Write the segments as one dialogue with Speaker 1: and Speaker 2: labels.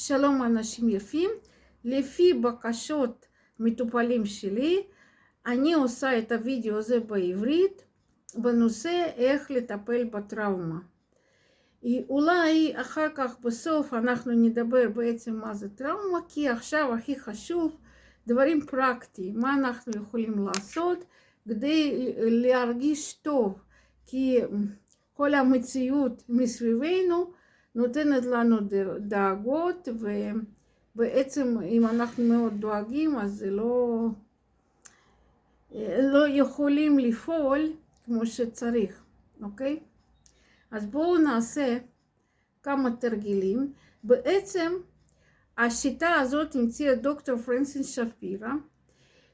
Speaker 1: שלום אנשים יפים, לפי בקשות מטופלים שלי, אני עושה את הוידאו הזה בעברית, בנושא איך לטפל בטראומה. אולי אחר כך בסוף אנחנו נדבר בעצם מה זה טראומה, כי עכשיו הכי חשוב דברים פרקטיים, מה אנחנו יכולים לעשות כדי להרגיש טוב, כי כל המציאות מסביבנו נותנת לנו דאגות, ובעצם אם אנחנו מאוד דואגים אז זה לא יכולים לפעול כמו שצריך, אוקיי? אז בואו נעשה כמה תרגילים. בעצם השיטה הזאת המציאה דוקטור פרנסיס שפירא,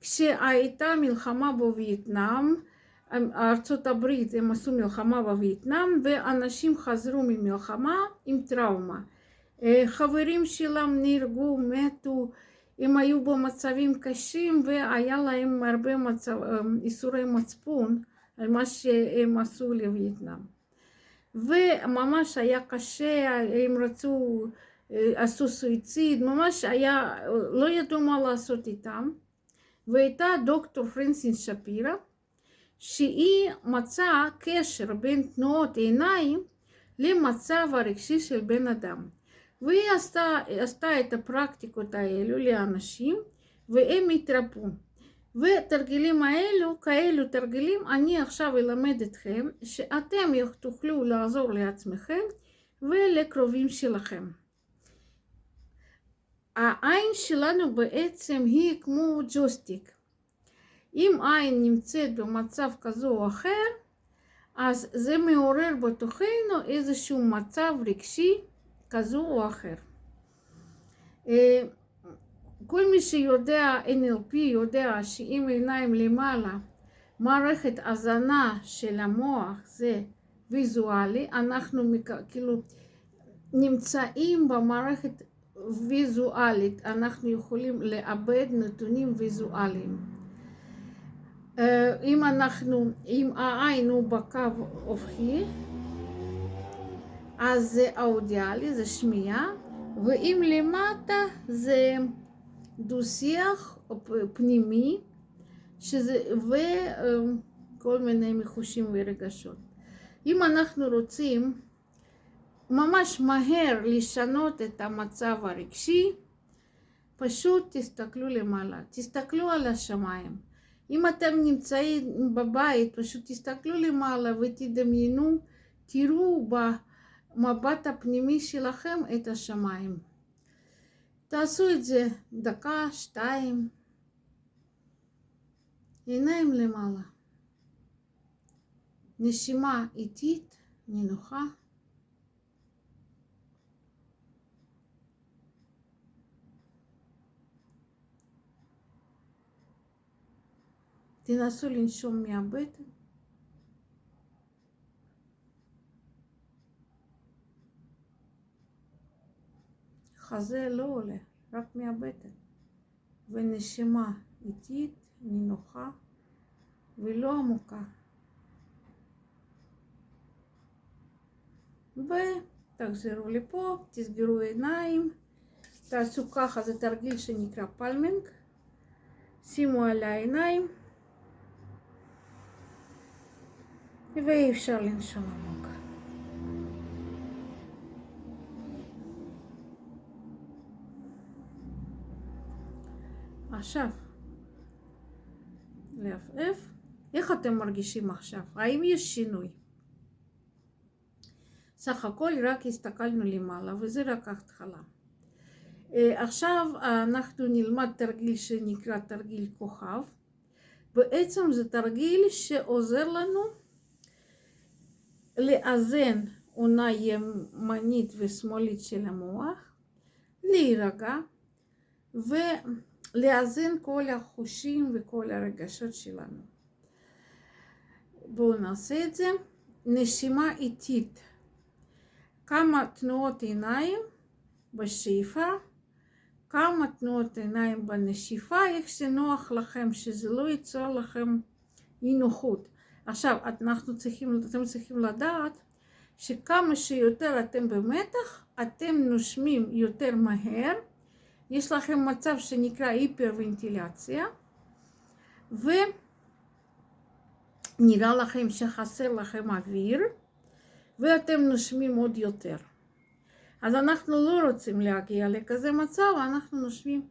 Speaker 1: כשהייתה מלחמה בווייטנאם, ארצות הברית הם עשו מלחמה בווייטנאם, ואנשים חזרו ממלחמה עם טראומה. חברים שלהם נהרגו, מתו, הם היו במצבים קשים, והיה להם הרבה איסורי מצפון על מה שהם עשו לווייטנאם. וממש היה קשה, הם עשו סויציד, ממש היה, לא ידעו מה לעשות איתם. והייתה דוקטור פרנסיס שפירא, שהיא מצאה קשר בין תנועות עיניים למצב הרגשי של בן אדם. והיא עשתה את הפרקטיקות האלו לאנשים, והם התרפאו. ותרגילים האלו, כאלו תרגילים, אני עכשיו אלמד אתכם, שאתם תוכלו לעזור לעצמכם ולקרובים שלכם. העין שלנו בעצם היא כמו ג'וסטיק. אם עין נמצאת במצב כזה או אחר, אז זה מעורר בתוכנו איזשהו מצב רגשי כזה או אחר. כל מי שיודע NLP יודע שאם עיניים למעלה, מערכת הזנה של המוח זה ויזואלי, אנחנו כאילו נמצאים במערכת ויזואלית, אנחנו יכולים לאבד נתונים ויזואליים. אם העין הוא בקו אופקי, אז זה אודיאלי, זה שמיעה, ואם למטה זה דו-שיח פנימי, וכל מיני מחושים ורגשות. אם אנחנו רוצים ממש מהר לשנות את המצב הרגשי, פשוט תסתכלו למעלה, תסתכלו על השמיים. אם אתם נמצאים בבית, פשוט תסתכלו למעלה ותדמיינו, תראו במבט הפנימי שלכם את השמיים. תעשו את זה דקה, שתיים, עיניים למעלה. נשימה איטית, נינוחה. תנסו לנשום מהבטן. חזה לא עולה, רק מהבטן. ונשימה איטית, נינוחה ולא עמוקה. ותחזרו לפה, תסגרו עיניים, תעשו ככה, זה תרגיל שנקרא פלמינג. שימו על העיניים. ואי אפשר לנשום עמוק. עכשיו, לעפעף. איך אתם מרגישים עכשיו? האם יש שינוי? סך הכל רק הסתכלנו למעלה, וזה רק התחלה. עכשיו אנחנו נלמד תרגיל שנקרא תרגיל כוכב. בעצם זה תרגיל שעוזר לנו לאזן עונה ימנית ושמאלית של המוח, להירגע ולאזן כל החושים וכל הרגשות שלנו. בואו נעשה את זה. נשימה איטית. כמה תנועות עיניים בשאיפה, כמה תנועות עיניים בנשיפה, איך שנוח לכם, שזה לא ייצור לכם אי נוחות. עכשיו, אתם צריכים לדעת שכמה שיותר אתם במתח, אתם נושמים יותר מהר, יש לכם מצב שנקרא היפרוונטילציה, ונראה לכם שחסר לכם אוויר, ואתם נושמים עוד יותר. אז אנחנו לא רוצים להגיע לכזה מצב, אנחנו נושמים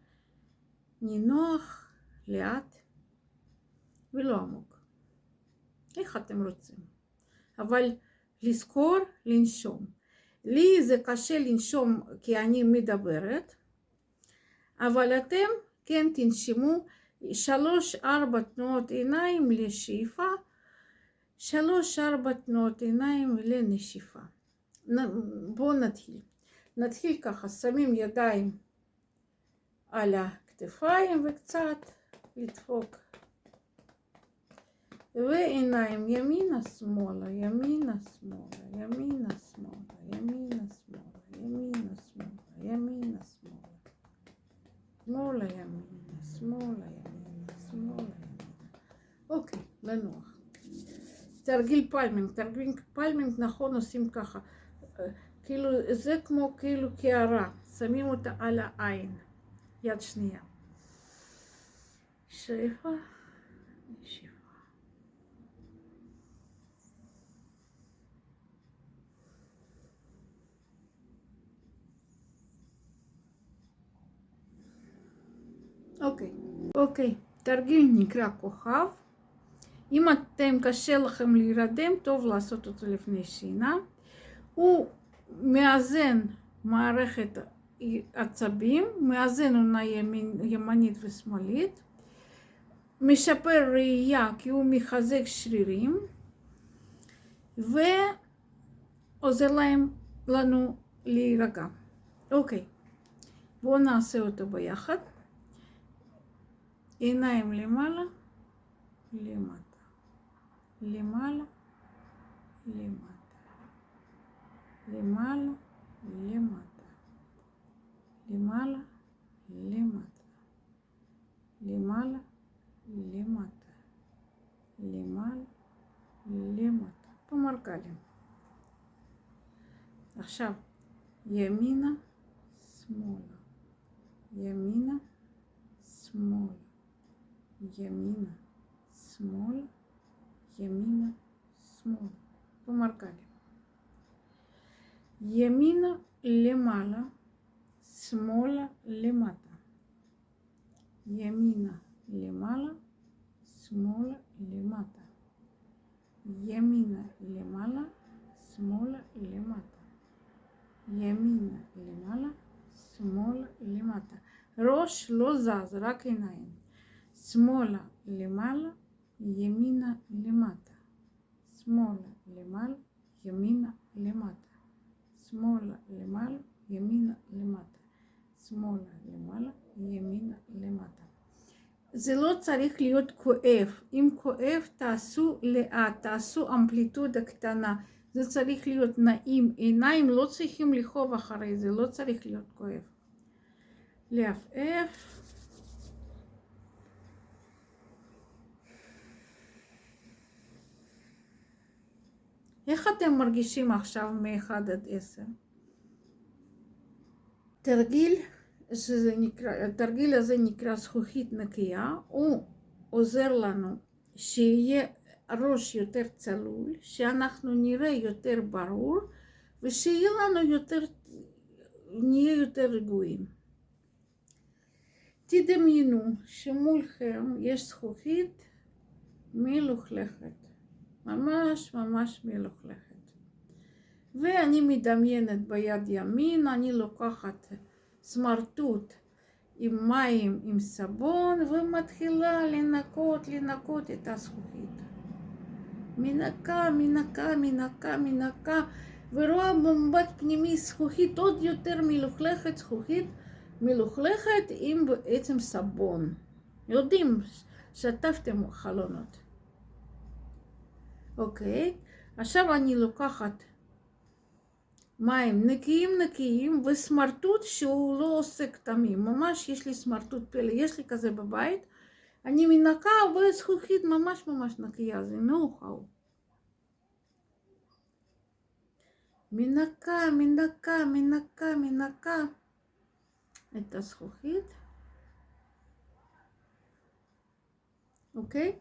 Speaker 1: נינוח, לאט ולא עמוק. איך אתם רוצים? אבל לזכור לנשום. לי זה קשה לנשום כי אני מדברת, אבל אתם כן תנשמו 3-4 תנועות עיניים לשאיפה, 3-4 תנועות עיניים לנשיפה. בואו נתחיל. נתחיל ככה, שמים ידיים על הכתפיים וקצת לדפוק. ועיניים ימינה שמאלה, ימינה שמאלה, ימינה שמאלה, ימינה שמאלה, ימינה שמאלה, ימינה שמאלה. שמאלה ימינה, שמאלה ימינה, שמאלה ימינה. אוקיי, לנוח. תרגיל פלמינג. תרגיל פלמינג נכון עושים ככה. כאילו, זה כמו כאילו קערה. שמים אותה על העין. יד שנייה. שאיפה, נשיפה. אוקיי, תרגיל נקרא כוכב. אם אתם קשה לכם להירדם, טוב לעשות אותו לפני שינה. הוא מאזן מערכת עצבים, מאזן עונה ימנית ושמאלית, משפר ראייה כי הוא מחזק שרירים, ועוזר לנו להירגע. אוקיי, בואו נעשה אותו ביחד. עיניים למעלה, למטה, למעלה, למטה, למעלה, למטה, למעלה, למטה, למעלה, למטה, למעלה, למטה. במעגלים. עכשיו, ימינה, שמאלה, ימינה, שמאלה. ימינה, שמאל, ימינה, שמאל. במעגלים. ימינה למעלה, שמאלה למטה. ימינה למעלה, שמאלה למטה. ימינה למעלה, שמאלה למטה. ימינה למעלה, שמאלה למטה. ראש לא זז, רק עיניים. שמאלה למעלה, ימינה למטה. שמאלה למעלה, ימינה למטה. שמאלה למעלה, ימינה למטה. שמאלה למעלה, ימינה למטה. זה לא צריך להיות כואב. אם כואב, תעשו לאט, תעשו אמפליטודה קטנה. זה צריך להיות נעים. עיניים לא צריכים לכאוב אחרי זה, לא צריך להיות כואב. לעפעף. איך אתם מרגישים עכשיו מ-1 עד 10? התרגיל הזה נקרא זכוכית נקייה. הוא עוזר לנו שיהיה ראש יותר צלול, שאנחנו נראה יותר ברור, ושיהיה לנו נהיה יותר רגועים. תדמיינו שמולכם יש זכוכית מלוכלכת. ממש ממש מלוכלכת. ואני מדמיינת ביד ימין, אני לוקחת סמרטוט עם מים עם סבון ומתחילה לנקות את הזכוכית. מנקה, ורואה במבט פנימי זכוכית עוד יותר מלוכלכת, זכוכית מלוכלכת עם בעצם סבון. יודעים, שטפתם חלונות. אוקיי, עכשיו אני לוקחת מים נקיים וסמרטוט שהוא לא עושה כתמים. ממש יש לי סמרטוט פלא, יש לי כזה בבית. אני מנקה וזכוכית ממש נקייה, זה נוחאו. מנקה את הזכוכית. אוקיי?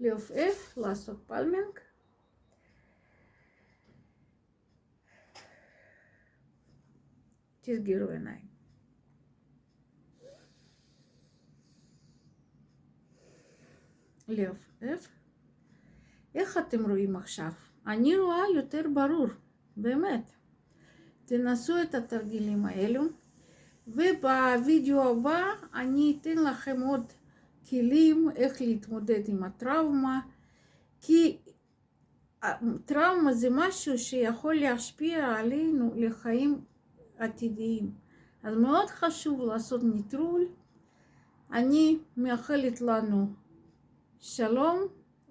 Speaker 1: לעופף, לעשות פלמינג. תסגרו עיניים. לעופף. איך אתם רואים עכשיו? אני רואה יותר ברור, באמת. תנסו את התרגילים האלו, ובווידאו הבא אני אתן לכם עוד כלים איך להתמודד עם הטראומה, כי טראומה זה משהו שיכול להשפיע עלינו לחיים עתידיים. אז מאוד חשוב לעשות ניטרול. אני מאחלת לנו שלום,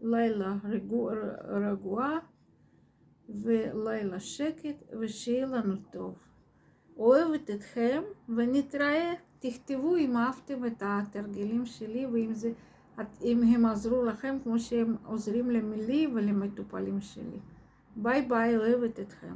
Speaker 1: לילה רגועה ולילה שקט, ושיהיה לנו טוב. אוהבת אתכם ונתראה. תכתבו אם אהבתם את התרגילים שלי ואם הם עזרו לכם כמו שהם עוזרים לי ולמטופלים שלי. ביי ביי, אוהבת אתכם.